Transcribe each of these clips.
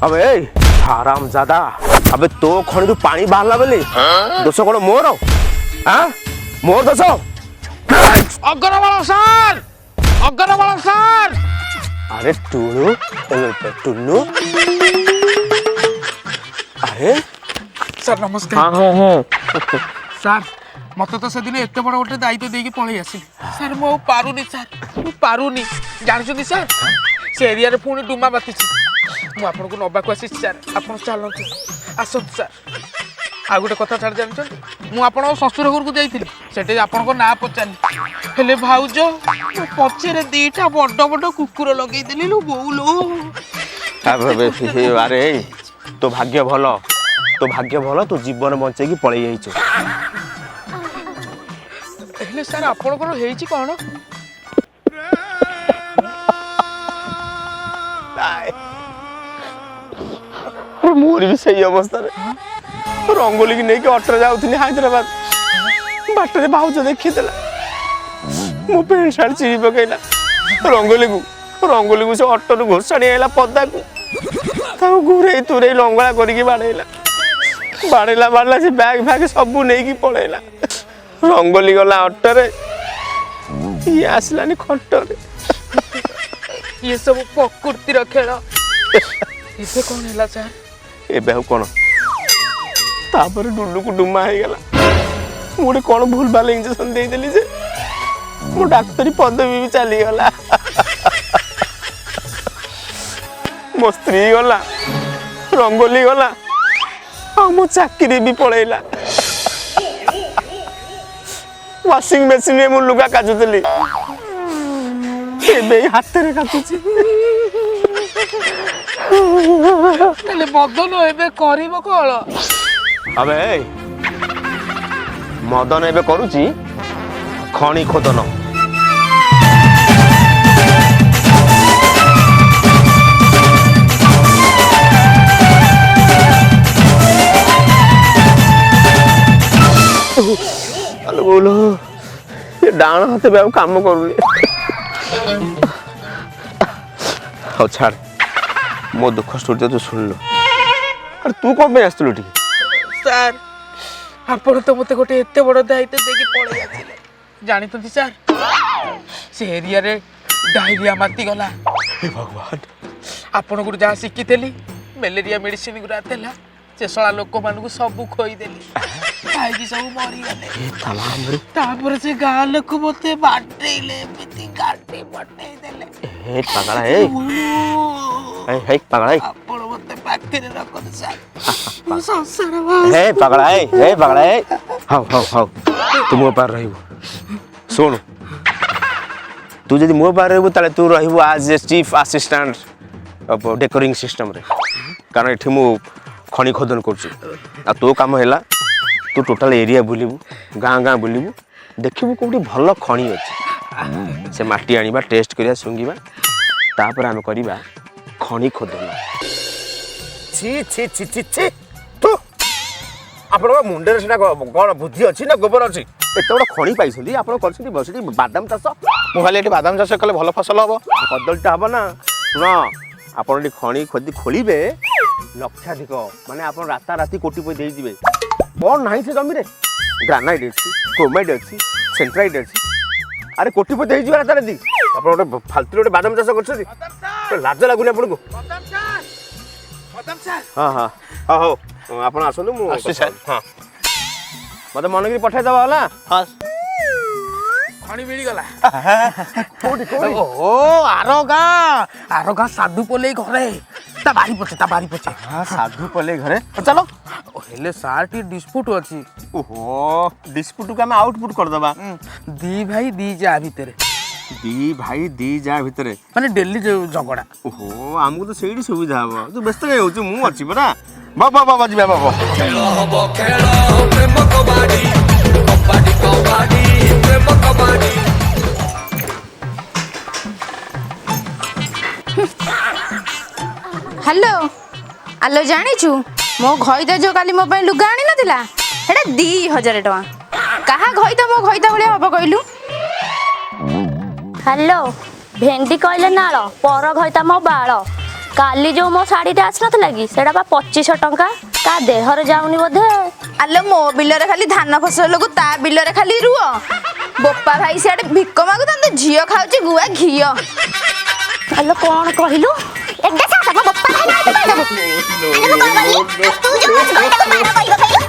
अबे आराम ज्यादा अबे तो खणी पानी बाहरला बोली दोष कौन मोर हाँ मोर दोष अग्रवाल सर अग्रवाल सर अरे टुनु टुनु अरे सर नमस्कार हाँ हाँ हाँ सर मत तो से दिन एत बड़ गोटे दायित्व देकी पळै आसी सर मो पारुनी सर मु पारुनी जानछुनी सर से एरिया रे पुणी डुमा बातिछि मु आपन को नबाक आसी सर आपन चलंतु आसत सर आ गोटे कथा छाड़ जानछन मु आपन ससुर घर को जाइथिली सेटे आपन को ना पचाली हेले भाउजो पछेरे दीटा बड बड कुकुर लगेई देली लो बोलो अरे तो भाग्य भल तो जीवन बंचे की पळै जाइछु हेले सर आपन को हेइछि कोन मोर भी सही अवस्था रंगोली की नहीं अटर जाऊली हैदराबाद बाटर भाज देखी मो पेंट सार्ट चिरी पकईला रंगोली को से अटर घोषाणी आईला पदा को घूरे तुरे लंगला करके बाड़ेला बाड़ला से बैग फैग सब नहीं पलैला रंगोली गला अटरे ये आसलानी खटरे ये सब प्रकृतिर खेल इसे कौन है सर एबे हौ कोन तापर डुल्लू को डुमा हो गला मुझे कौन भूल भाल इंजेक्शन दे देली जे मो डाक्टरी पदवी भी चली गला मो स्त्री गला रंगोली गला आ मो चाकरी भी पळैला वाशिंग मशीन में मु लुगा काजुतली एबे हाथ रे काटुची हेले मदन एबे करिबो कोळ अबे मदन एबे करूची खणी खोदन अरे बोलो ये डाण हाथ पे काम करूनी हौ छाड़ मो दुख स्टोरी तू सुन लो अरे तू कौन पे आसलु ठीक सर आपण तो मते गोटे एते बड़ दायित्व देकी पळै आथिले जानि तंती सर से एरिया रे डायरिया माती गला हे भगवान आपण गुड जा सिकितेली मलेरिया मेडिसिन गुरा तेला से सळा लोक मानकु सब खोई देली खाइकी सब मरी गले ए तलाम रे तापर से गा लोक मते बाटेले बिति गाटी बटै देले ए पगला ए पगला आपण मते पाखरे रख दे सर संसार वास ए पगला हाउ तू मो पार रहबो सुन तू जदि मो पार रहबो ताले तू रहबो as a chief assistant of डेकोरिंग सिस्टम रे कारण एठी मु खणी खोदन करछु आ तो काम हैला तू टोटल एरिया बुलिबू गाँ बुलिबू देखिबू कोठी भल खणी अछि से माटी आनिबा टेस्ट करिया सुंगीबा तापर हम करिबा खणी खोदन छी छी छी छी छी तू आपण मुंडे सेना कोन बुद्धि अछि ना गोबर अछि एते बड़ खणी पाइछली आपण करछली बसली बादाम चाष मु खाली एटी बादाम चाष कले भल फसल हबो कदलटा हबो ना सुन आपण एटी खणी खोदी खोलिबे लक्षाधिक माने आपण राता राती कोटी पे देई दिबे कोन नाही से जमी रे ग्रानाइट अछि क्रोमाइट अछि सेंट्राइट अछि अरे कोटी पे देई जिबा राता राती आपण ओटे फालतू ओटे बादाम चाष करछली लाज लागुनी आपण को मदन सर हां हां हो आपण आसनु मु सर हां मते मनगिरी पठाइ दबा होला हां खणी मिली गला कोडी ओ आरोगा साधु पोले घरे ता बारी पछे हां साधु पले घरे चलो हेले सार टी डिस्प्यूट अछि ओहो डिस्प्यूट का हम आउटपुट कर दबा दी भाई दी जा भीतर दी भाई दी जा भीतर माने डेली झगड़ा ओहो हमको तो सेठी सुविधा हबो तू व्यस्त काहे होछु मु अछि बरा बाबा जी बाबा खेलो प्रेम कबाडी प्रेम कबाडी हेलो आलो जानिछु मो घइदा जो काली मो पई लुगा आनी नथिला हेडा 2000 टका कहा घइदा मो घइदा भले हबो कइलु हेलो भेंडी कहले नाल पर घइता मो बाल କାଲି ଯୋଉ ମୋ ଶାଢୀଟା ଆସିନଥିଲା କି ସେଟା ବା 2500 ଟଙ୍କା ତା ଦେହରେ ଯାଉନି ବୋଧେ। ଆଲୋ ମୋ ବିଲରେ ଖାଲି ଧାନ ଫସଲକୁ ତା ବିଲରେ ଖାଲି ରୁଅ। ବୋପା ଭାଇ ସିଆଡେ ଭିକ ମାଗୁଥାନ୍ତୁ ଝିଅ ଖାଉଛି ଗୁଆ ଘିଅ। ଆଲୋ କଣ କହିଲୁ? ଏଡେ ସାପ ବୋପା ଭାଇ ମାରି ଦବୁ। ଆଲୋ ମୁଁ କଣ କରିବି? ତୁ ଯୋଉ କହିଲା ମାର କହିବ କହିଲୁ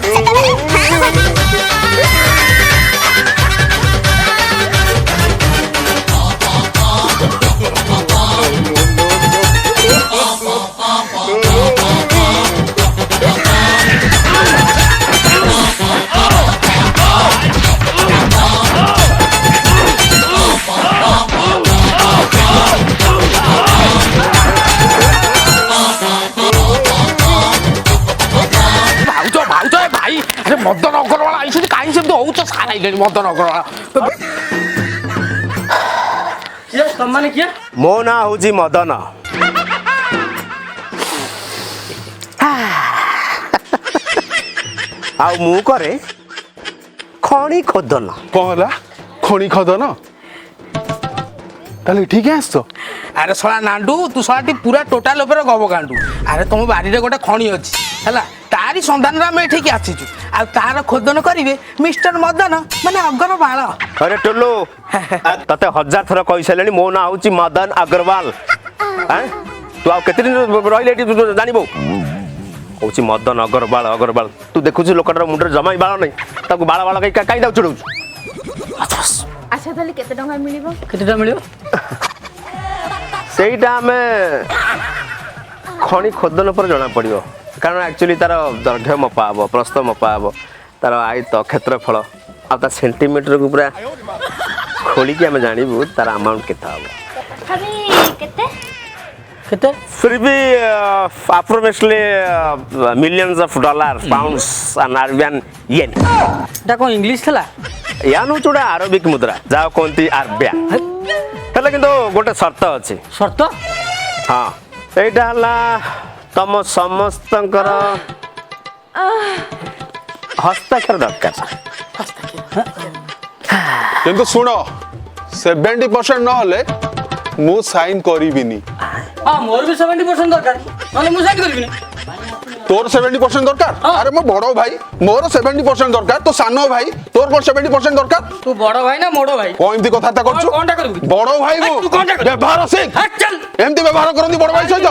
ସେତେବେଳେ ଭାଇ ଆରେ ମଦନ ଅଗରବାଳା ଆଇଛନ୍ତି କାହିଁ ସେମିତି ହଉଛ ସାରା ଆଇଲେଣି ମଦନ ଅଗରବାଳା। କିଏ ତମାନେ କିଏ? ମୋ ନାଁ ହଉଛି ମଦନ। ଆଉ ମୁଁ କରେ ଖଣି ଖୋଦନ। କଣ ହେଲା ଖଣି ଖଦନ? ତାହେଲେ ଏଠିକି ଆସିଛ? ଆରେ ଶଳା ନାଣ୍ଡୁ ତୁ ଶଳାଟି ପୁରା ଟୋଟାଲ ଉପରେ ଗବ ଗାଣ୍ଡୁ। ଆରେ ତମ ବାଡ଼ିରେ ଗୋଟେ ଖଣି ଅଛି ହେଲା ତାରି ସନ୍ଧାନରେ ଆମେ ଏଠିକି ଆସିଛୁ। ଆଉ ତାର ଖୋଦନ କରିବେ ମିଷ୍ଟର ମଦନ ମାନେ ଅଗରବାଳ। ଆରେ ଟୁଲୁ ତତେ 1000 ଥର କହିସାରିଲେଣି ମୋ ନାଁ ହଉଛି ମଦନ ଅଗ୍ରୱାଲ। ତୁ ଆଉ କେତେ ଦିନ ରହିଲେ ଏଠି ଜାଣିବୁ? କହୁଛି ମଦନ ଅଗ୍ରୱାଲ ଅଗ୍ରୱାଲ। ତୁ ଦେଖୁଛୁ ଲୋକଟାର ମୁଣ୍ଡରେ ଜମା ବାଳ ନାହିଁ ତାକୁ ବାଳ ବାଳ କାଇଁ ତାକୁ ଚିଡଉଛୁ? ଆଚ୍ଛା ତାହେଲେ କେତେ ଟଙ୍କା ମିଳିବ? କେତେ ଟଙ୍କା ମିଳିବ? ସେଇଟା ଆମେ ଖଣି ଖୋଦନ ପରେ ଜଣା ପଡିବ। କାରଣ ଆକ୍ଚୁଆଲି ତାର ଦୈର୍ଘ୍ୟ ମପା ହବ ପ୍ରସ୍ଥ ମପା ହବ ତାର ଆୟତ କ୍ଷେତ୍ରଫଳ ଆଉ ତା ସେଣ୍ଟିମିଟରକୁ ପୁରା ଖୋଳିକି ଆମେ ଜାଣିବୁ ତାର ଆମାଉଣ୍ଟ କେତେ ହବ। ତଥାପି କେତେ? କେତେ? फिर भी approximately millions of dollars, pounds and Arabian yen. ଏଟା କଣ ଇଂଲିଶ ଥିଲା? ୟାନ ହଉଛି ଗୋଟେ ଆରବିକ ମୁଦ୍ରା ଯାହା କହନ୍ତି ଆରବିଆ। ହେଲେ କିନ୍ତୁ ଗୋଟେ ସର୍ତ୍ତ ଅଛି। ସର୍ତ୍ତ? ହଁ ଏଇଟା ହେଲା ତମ ସମସ୍ତଙ୍କର ହସ୍ତାକ୍ଷର ଦରକାର। କିନ୍ତୁ ଶୁଣ 70% ନହେଲେ ମୁଁ ସାଇନ୍ କରିବିନି। ହଁ ମୋର ବି 70% ଦରକାର ନହେଲେ ମୁଁ ସାଇନ୍ କରିବିନି। ତୋର 70% ଦରକାର? ଆରେ ମୋ ବଡ ଭାଇ ମୋର 70% ଦରକାର। ତୋ ସାନ ଭାଇ ତୋର କଣ 70% ଦରକାର? ତୁ ବଡ ଭାଇ ନା ମୋଡ ଭାଇ? କଣ ଏମିତି କଥାବାର୍ତ୍ତା କରୁଛୁ? କଣଟା କରିବି? ବଡ ଭାଇ ମୁଁ ତୁ କଣଟା କରିବୁ? ବ୍ୟବହାର ଶିଖ। ହେ ଚାଲ। ଏମିତି ବ୍ୟବହାର କରନ୍ତି ବଡ ଭାଇ ସହିତ?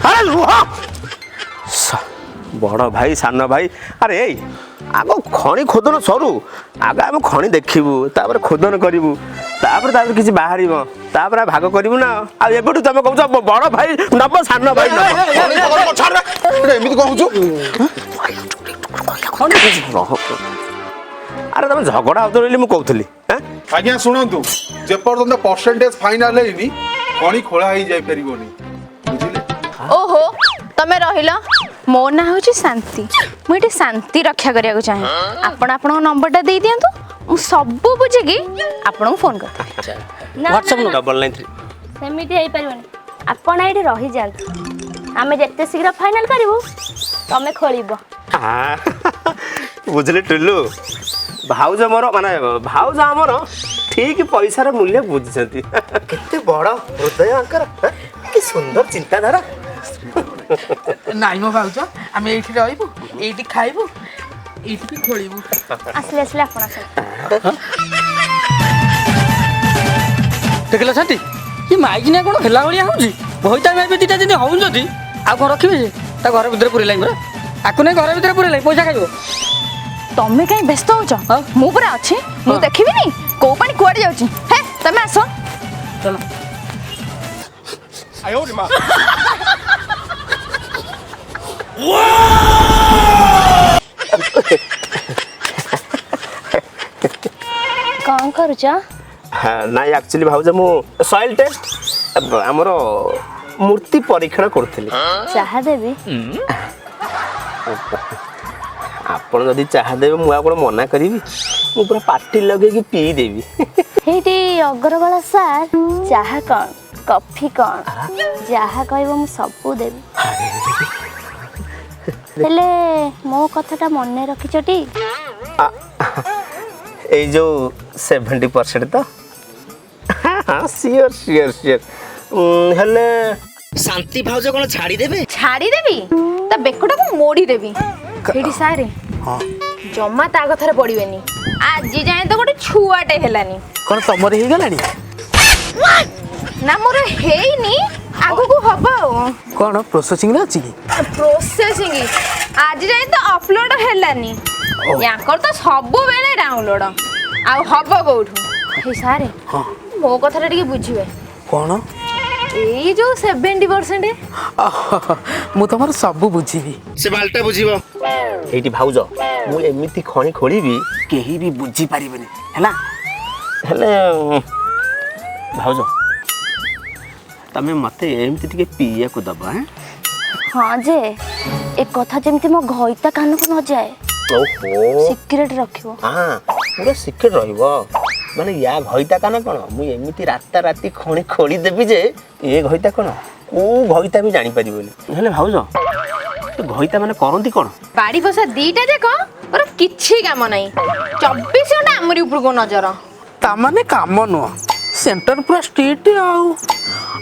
ଆରେ ରୁହ ବଡ ଭାଇ ସାନ ଭାଇ ଆରେ ଏଇ ଆଗ ଖଣି ଖୋଦନ ସରୁ ଆଗ ଆମେ ଖଣି ଦେଖିବୁ ତାପରେ ଖୋଦନ କରିବୁ ତାପରେ କିଛି ବାହାରିବ ତାପରେ ଭାଗ କରିବୁ ନା। ଆଉ ଏବେଠୁ ତମେ କହୁଛ ବଡ ଭାଇ ନବ ସାନ ଭାଇ ନବ। ଏମିତି କହୁଛୁ? ଆରେ ତମେ ଝଗଡା ହଉଛ ବୋଲି ମୁଁ କହୁଥିଲି। ଆଜ୍ଞା ଶୁଣନ୍ତୁ ଯେପର୍ଯ୍ୟନ୍ତ ପରସେଣ୍ଟେଜ ଫାଇନାଲ ହେଇନି ଖଣି ଖୋଳା ହେଇଯାଇପାରିବନି ବୁଝିଲେ? ଓହୋ ତମେ ରହିଲ। ମୋ ନାଁ ହଉଛି ଶାନ୍ତି। ମୁଁ ଏଠି ଶାନ୍ତି ରକ୍ଷା କରିବାକୁ ଚାହେଁ। ଆପଣ ଆପଣଙ୍କ ନମ୍ବରଟା ଦେଇ ଦିଅନ୍ତୁ ମୁଁ ସବୁ ବୁଝିକି ଆପଣଙ୍କୁ ଫୋନ କରିଦେବି। ନା, WhatsApp ନା, ନା, ଡବଲ 93 ସେମିତି ହେଇପାରିବନି। ଆପଣ ଏଇଠି ରହିଯାଆନ୍ତୁ ଆମେ ଯେତେ ଶୀଘ୍ର ଫାଇନାଲ କରିବୁ ତମେ ଖୋଳିବ। ବୁଝିଲି ଟୁଲୁ ଭାଉଜ ମୋର ମାନେ ଭାଉଜ ଆମର ଠିକ ପଇସାର ମୂଲ୍ୟ ବୁଝିଛନ୍ତି। କେତେ ବଡ ହୃଦୟ ଆଙ୍କର କି ସୁନ୍ଦର ଚିନ୍ତାଧାରା। ନାଇଁ ମୋ ଭାଉଜ ଆମେ ଏଇଠି ରହିବୁ ଏଇଠି ଖାଇବୁ ଏଇଠି ବି ଖୋଳିବୁ। ଆସିଲେ ଆସିଲେ ଆପଣ ଆସନ୍ତୁ। ଦେଖିଲ ସାଥୀ କି ମାଇକିନା କଣ ହେଲା ଭଳିଆ ହଉଛି? ଭଇତା ଏବେ ଦିଟା ଯଦି ହଉଛନ୍ତି ଆଉ କଣ ରଖିବେ ଯେ? ତା ଘର ଭିତରେ ପୁରେଇଲାଣି ପରା। ଆକୁ ନେଇ ଘର ଭିତରେ ପୁରେଇଲାଣି ପଇସା ଖାଇବ। ତମେ କାହିଁ ବ୍ୟସ୍ତ ହଉଛ? ମୁଁ ପୁରା ଅଛି ମୁଁ ଦେଖିବିନି କୋଉ ପାଣି କୁଆଡେ ଯାଉଛି। ହେ ତମେ ଆସ। ଚାଲ। କଣ କରୁଛ? ନାଇଁ ଆକ୍ଚୁଆଲି ଭାଉଜ ମୁଁ ସଏଲ ଟେଷ୍ଟ ଆମର ମୂର୍ତ୍ତି ପରୀକ୍ଷଣ କରୁଥିଲି। ଚାହା ଦେବି? ଆପଣ ଯଦି ଚାହା ଦେବେ ମୁଁ ଆଉ କଣ ମନା କରିବି? ମୁଁ ପୁରା ପାଟି ଲଗେଇକି ପିଇଦେବି। ହେଇଟି ଅଗ୍ରବାଳ ସାର୍ ଚାହା କଣ କଫି କଣ ଯାହା କହିବ ମୁଁ ସବୁ ଦେବି। ହେଲେ ମୋ କଥାଟା ମନେ ରଖିଛଟି? ଏଇ ଯୋଉ 70% ତ? हाँ सियोर सियोर सियोर हेले ଶାନ୍ତି ଭାଉଜ କ'ଣ ଛାଡ଼ିଦେବେ? ଛାଡ଼ିଦେବି ତା ବେକଟାକୁ ମୋଡ଼ିଦେବି ଏଇଠି ସାରେ ଜମା ତା କଥାରେ ପଡ଼ିବେନି ଆଜି ଯାଏଁ ତ ଗୋଟେ ଛୁଆଟେ ହେଲାନି କ'ଣ ତମର ହେଇଗଲାଣି? ନା ମୋର ହେଇନି ଆଗକୁ ହବ ଆଉ କ'ଣ ପ୍ରୋସେସିଂରେ ଅଛି କି? ପ୍ରୋସେସିଂ ଆଜି ଯାଏଁ ତ ଅପଲୋଡ ହେଲାନି ୟାଙ୍କର ତ ସବୁବେଳେ ଡାଉନଲୋଡ ଆଉ ହବ କୋଉଠୁ ହେଇ ସାରେ ମୋ କଥାଟା ଟିକେ ବୁଝିବେ କ'ଣ? ଏଇ ଯୋଉ 70% ମୁଁ ତମର ସବୁ ବୁଝିବି। ସେ ବାଲଟା ବୁଝିବ। ଏଇଠି ଭାଉଜ ମୁଁ ଏମିତି ଖଣି ଖୋଳିବି କେହି ବି ବୁଝିପାରିବେନି ହେଲା। ହେଲେ ଭାଉଜ ତମେ ମତେ ଏମିତି ଟିକେ ପିଇବାକୁ ଦବ ହଁ ଯେ ଏ କଥା ଯେମିତି ମୋ ଘଇତା କାନକୁ ନ ଯାଏ ଓହୋ ସିକ୍ରେଟ ରଖିବ। ହଁ ପୁରା ସିକ୍ରେଟ ରହିବ ମାନେ ୟା ଘଇତା କାନ କ'ଣ ମୁଁ ଏମିତି ରାତାରାତି ଖଣି ଖୋଳି ଦେବି ଯେ ଏ ଘଇତା କ'ଣ କୋଉ ଘଇତା ବି ଜାଣିପାରିବନି। ହେଲେ ଭାଉଜ ଏ ଘଇତା ମାନେ କରନ୍ତି କ'ଣ? ବାଡ଼ି ବସା ଦିଟା ଯାକ ମୋର କିଛି କାମ ନାହିଁ 24 ଘଣ୍ଟା ଆମରି ଉପରକୁ ନଜର ତାମାନେ କାମ ନୁହଁ ସେଣ୍ଟର ପୁରା ଷ୍ଟ୍ରିଟ୍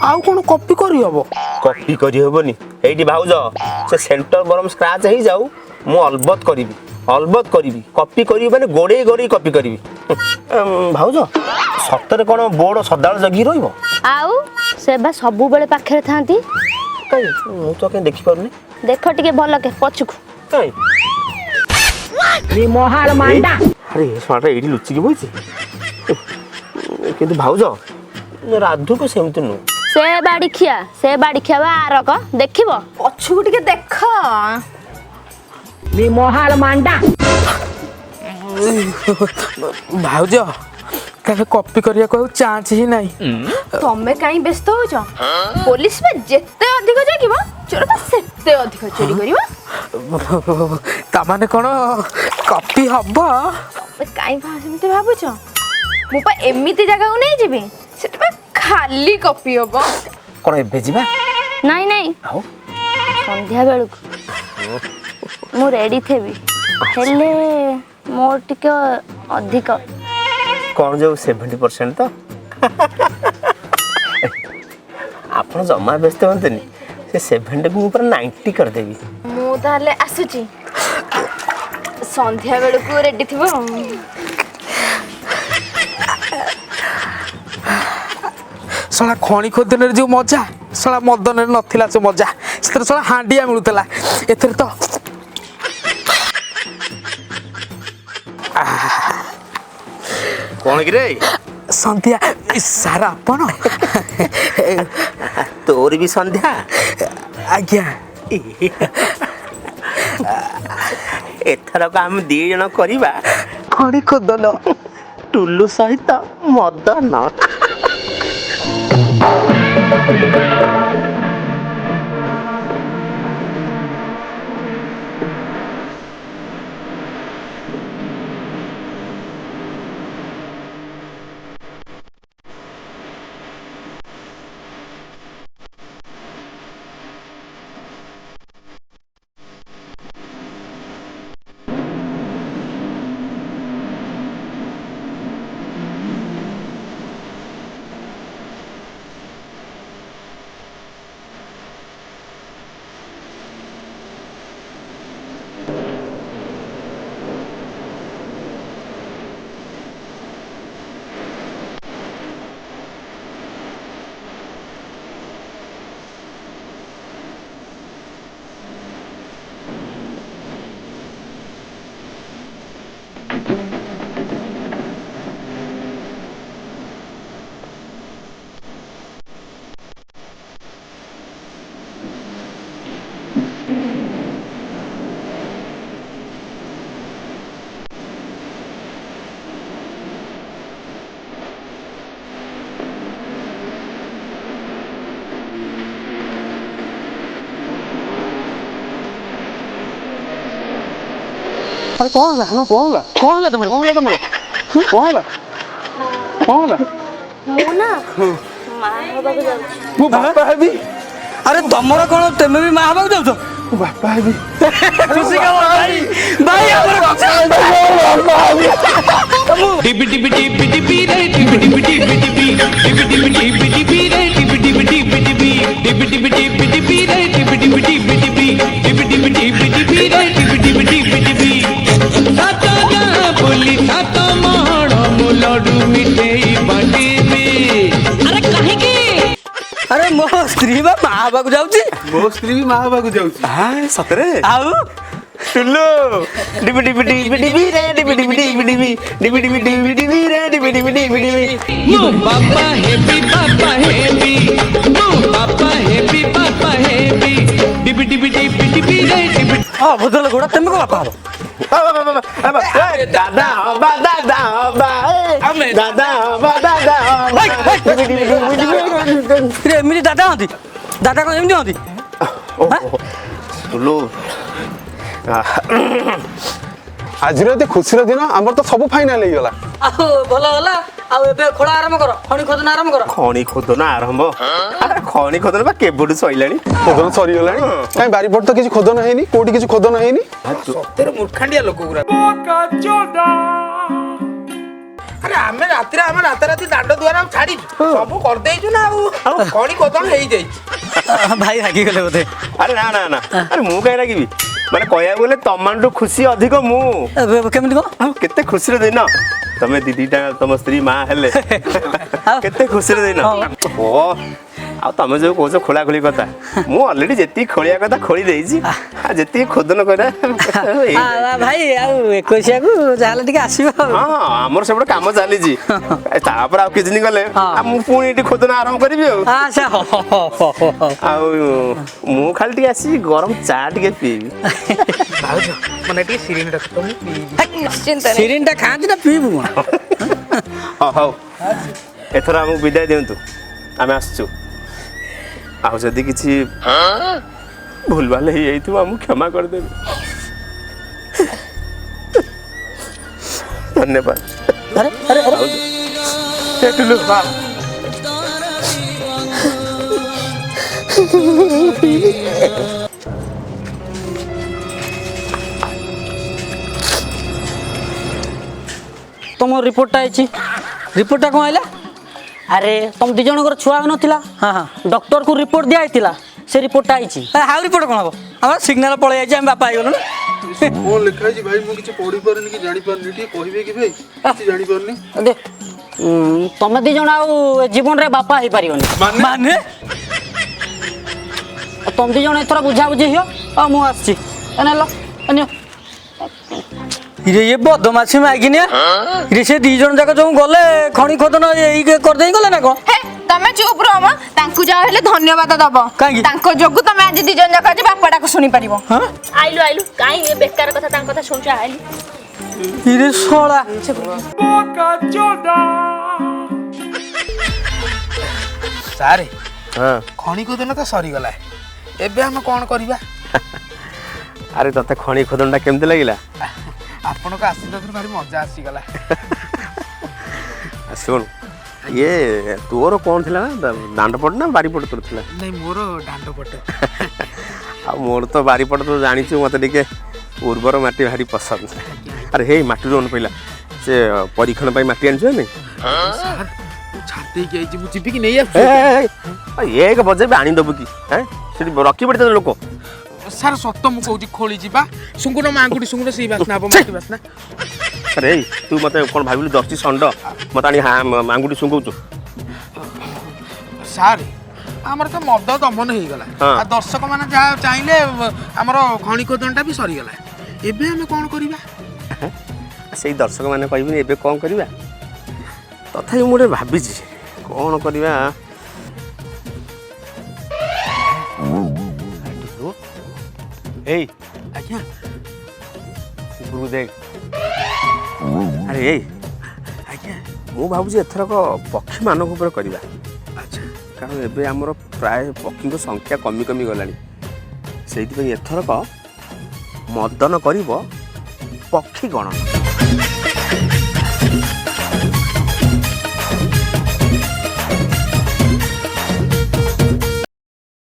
ଆଉ କ'ଣ କପି କରିହବ? କପି କରିହେବନି ଏଇଠି ଭାଉଜ ସେ ସେଣ୍ଟର ବରଂ ସ୍କ୍ରାଚ୍ ହେଇଯାଉ ମୁଁ ଅଲବତ କରିବି କପି କରିବି ମାନେ ଗୋଡ଼େଇ ଗୋଡ଼େଇ କପି କରିବି। ଭାଉଜ ସତରେ କ'ଣ ବୋର୍ଡ ସଦାବେଳେ ଜଗି ରହିବ? ଆଉ ସେ ବା ସବୁବେଳେ ପାଖରେ ଥାନ୍ତି। କାଇଁ ମୁଁ ତ କାଇଁ ଦେଖିପାରୁନି। ଦେଖ ଟିକେ ଭଲ କେ ପଛକୁ। କାଇଁ ଆରେ ଏ ଶଳାଟା ଏଇଠି ଲୁଚିକି ବଇଛି କିନ୍ତୁ ଭାଉଜ ରାଧୁକୁ ସେମିତି ନୁହଁ। ସେ ବାଡ଼ି ଖିଆ ବା ଆରକ ଦେଖିବ ପଛକୁ ଟିକେ ଦେଖ ଭାଉଜ କାଳେ କପି କରିବାକୁ ଆଉ ଚାନ୍ସ ହିଁ ନାହିଁ। ତମେ କାଇଁ ବ୍ୟସ୍ତ ହଉଛ ପୋଲିସ ବା ଯେତେ ଅଧିକ ଜଗିବ ଚୋର ତ ସେତେ ଅଧିକ ଚୋରି କରିବ। ତାମାନେ କ'ଣ କପି ହବ? କାଇଁ ସେମିତି ଭାବୁଛ ମୁଁ ପା ଏମିତି ଜାଗାକୁ ନେଇଯିବି ସେଠି ପା ଖାଲି କପି ହବ। କ'ଣ ଏବେ ଯିବା? ନାଇଁ ଆଉ ସନ୍ଧ୍ୟା ବେଳକୁ ମୁଁ ରେଡି ଥିବି ହେଲେ ମୋର ଟିକେ ଅଧିକ କ'ଣ ଯୋଉ 70% ତ ଆପଣ ଜମା ବ୍ୟସ୍ତ ହୁଅନ୍ତୁନି ସେ 70କୁ ମୁଁ ପୁରା 90 କରିଦେବି। ମୁଁ ତାହେଲେ ଆସୁଛି ସନ୍ଧ୍ୟା ବେଳକୁ ରେଡି ଥିବ। ଶଳା ଖଣି ଖୋଦନରେ ଯୋଉ ମଜା ଶଳା ମଦନରେ ନଥିଲା ସେ ମଜା ସେଥିରେ ଶଳା ହାଣ୍ଡିଆ ମିଳୁଥିଲା ଏଥିରେ ତ କ'ଣ କିରେ ସନ୍ଧ୍ୟା ସାର୍ ଆପଣ ତୋର ବି ସନ୍ଧ୍ୟା? ଆଜ୍ଞା ଏଥରକ ଆମେ 2 ଜଣ କରିବା ଖଣି ଖୋଦନ ଟୁଲୁ ସହିତ ମଦନ। ଆରେ କ'ଣ ହେଲା? ହଁ କ'ଣ ହେଲା? କ'ଣ ହେଲା ତମର? କ'ଣ ହେଲା ତମର? କ'ଣ ହେଲା? କ'ଣ ହେଲା? ମୁଁ ନା ମା ହବାକୁ ଯାଉଛି। ମୁଁ ବାପା ହେବି। ଆରେ ତମର କ'ଣ ତମେ ବି ମା ହେବାକୁ ଯାଉଛ? ମୁଁ ବାପା ହେବି। ଖୁସି ଖବର ଭାଇ ଆମର अरे मो स्त्री बा माँ हवा को जाऊँगी ମୋ ସ୍ତ୍ରୀ ବି ମା ହେବାକୁ ଯାଉଛି। ହାଁ ସତରେ आउ ଟୁଲୁ ଡିବି ଡିବି ଡିବି ଡିବି ରେ ଡିବି ଡିବି ଡିବି ଡିବି ଡିବି ଡିବି ଡିବି ଡିବି ରେ ଡିବି ଡିବି ଡିବି ଡିବି ମୋ ବାପା ହେବି ମୋ ବାପା ହେବି डिबी डिबी डिबी डिबी रे डिबी हाँ बदल घोड़ा तुमको बापा हवा दादा हबा दादा हबा दादा हबा दादा हबा एमती दादा हती दादा कौन एमती हती ଟୁଲୁ ଆଜିର ଏତେ ଖୁସିର ଦିନ ଆମର ତ ସବୁ ଫାଇନାଲ ହେଇଗଲା। ଆଉ ଭଲ ହେଲା ଆଉ ଏବେ ଖୋଳା ଆରମ୍ଭ କର ଖଣି ଖୋଦନ ଆରମ୍ଭ କର ଖଣି ଖୋଦନ ଆରମ୍ଭ ଖଣି ଖୋଦନ ବା କେବେଠୁ ସଇଲାଣି ଖୋଦନ ସରିଗଲାଣି କାଇଁ ବାରିପଟ ତ କିଛି ଖୋଦନ ହେଇନି କୋଉଠି କିଛି ଖୋଦନ ହେଇନି। ସତରେ ମୂର୍ଖାଣ୍ଡିଆ ଲୋକ ଗୁରା ଆରେ ଆମେ ରାତାରାତି ଦାଣ୍ଡ ଦୁଆର ଆଉ ଛାଡିଛୁ ସବୁ କରିଦେଇଛୁ ନା ଆଉ ଖଣି ଖୋଦନ ହେଇଯାଇଛି। ଭାଇ ରାଗିଗଲେ ବୋଧେ ଆରେ ନା ନା ନା ଆରେ ମୁଁ କାହିଁ ରାଗିବି ମାନେ କହିବାକୁ ଗଲେ ତମାନଠୁ ଖୁସି ଅଧିକ ମୁଁ କେମିତି କଣ ଆଉ କେତେ ଖୁସିର ଦିନ ତମେ ଦିଦିଟା ତମ ସ୍ତ୍ରୀ ମା ହେଲେ କେତେ ଖୁସିର ଦିନ ଓ ଆଉ ତମେ ଯୋଉ କହୁଛ ଖୋଳା ଖୋଳି କଥା ମୁଁ ଅଲରେଡି ଯେତିକି ଖୋଳିବା କଥା ଖୋଳି ଦେଇଛି ଆଉ ଯେତିକି ଖୋଦନ କରିବା ଭାଇ ଆଉ 21କୁ ଯାହେଲେ ଟିକେ ଆସିବ ହଁ ଆମର ସେପଟେ କାମ ଚାଲିଛି ତାପରେ ଆଉ କିଛି ଦିନ ଗଲେ ମୁଁ ପୁଣି ଏଠି ଖୋଦନ ଆରମ୍ଭ କରିବି ଆଉ ଆଚ୍ଛା ଆଉ ମୁଁ ଖାଲି ଟିକେ ଆସିବି ଗରମ ଚା ଟିକେ ପିଇବି ଭାଉଜ ମାନେ ଟିକେ ସିରିନି ରଖ ମୁଁ ପିଇବି ସିରିନଟା ଖାଆନ୍ତି ନା ପିଇବୁ ହଉ ଏଥର ଆମକୁ ବିଦାୟ ଦିଅନ୍ତୁ ଆମେ ଆସୁଛୁ ଆଉ ଯଦି କିଛି ଭୁଲଭାଲ ହେଇଯାଇଥିବ ଆମକୁ କ୍ଷମା କରିଦେବେ ଧନ୍ୟବାଦ ଆରେ ଆରେ तुम रिपोर्टा रिपोर्टा कौन आइला अरे तुम दी जन छुआ नाला हाँ हाँ डॉक्टर को रिपोर्ट दिया से रिपोर्टा आई हाउ रिपोर्ट कौन हम आम सिग्नाल पलि जाए बापा आईगलु कौन लिखा है भाई मु किछि पढी परनी कि जानि परनी टी कहिबे कि भाई किछि जानि परनी दे तुम दी जन आ जीवन रे बापा ही पारियोनी माने तुम दी जन एथरा बुझा बुझी हियो आ मु आछि एने लो अन्य ये बदमाशी मागिनिया रे से दी जन जाक जो गले खणी खोदन एई कर देई गले ना को तमे चुप रहो मा तांकु जा हेले धन्यवाद दबो कांगी तांको जोगु तमे आज दी जन जाक आज बापाडा को सुनी परिबो हां आइलु काई ए बेकार कथा तांको कथा सुनछ आइलु इरे सोला सारे हाँ खଣି ଖୋଦନ ତ ସରିଗଲା ଏବେ ଆମେ କ'ଣ କରିବା अरे तते खणी खोदनटा केमती लागिला ଆପଣଙ୍କ ଆଶୀର୍ବାଦରୁ ଭାରି ମଜା ଆସିଗଲା ଶୁଣ ये तोर कौन थिला ना दांड पट ना बारी पट तोर थिला ନାଇଁ ମୋର ଦାଣ୍ଡ ପଟେ आ मोर तो बारी पट तो जानी छु मते दिके उर्वर माटी भारी पसंद अरे हे माटी रोन पहिला से परीक्षण पई माटी आनछु नै ସାର୍ ମୁଁ ଛାତି କି ଆଇଛି ମୁଁ ଯିବି କି ନେଇ ଆସୁଛି ए एक बजे आनी दबु की हैं सेठी रखी पड़ते लोक ସାର୍ ସତ ମୁଁ କହୁଛି ଖୋଳି ଯିବା ସୁଙ୍ଗୁଣ ମାଙ୍ଗୁଡ଼ି ସୁଙ୍ଗୁଣ ସେଇ ବାସ୍ନା ହବ ମାଟି ବାସ୍ନା अरे तू मते कोन भाबिलु दस्ती संड मते आनी मांगुडी सुंगौछु ସାର୍ ଆମର ତ ମଦ ଦମନ ହେଇଗଲା ହଁ। ଆଉ ଦର୍ଶକ ମାନେ ଯାହା ଚାହିଁଲେ ଆମର ଖଣି ଖୋଦନଟା ବି ସରିଗଲା ଏବେ ଆମେ କ'ଣ କରିବା सेई दर्शक माने कहबिनी एबे कोन करबा तथापि मु भाबिछि कोन करबा ए ଆଜ୍ଞା गुरु देख अरे ए ଆଜ୍ଞା मु भाबुछि एथरक पक्षी मानक ऊपर करबा ଆଚ୍ଛା कारण एबे हमर प्राय पक्षी संख्या कमी कमी गलानी सेइति एथरक मदन करिवो पक्षी गणना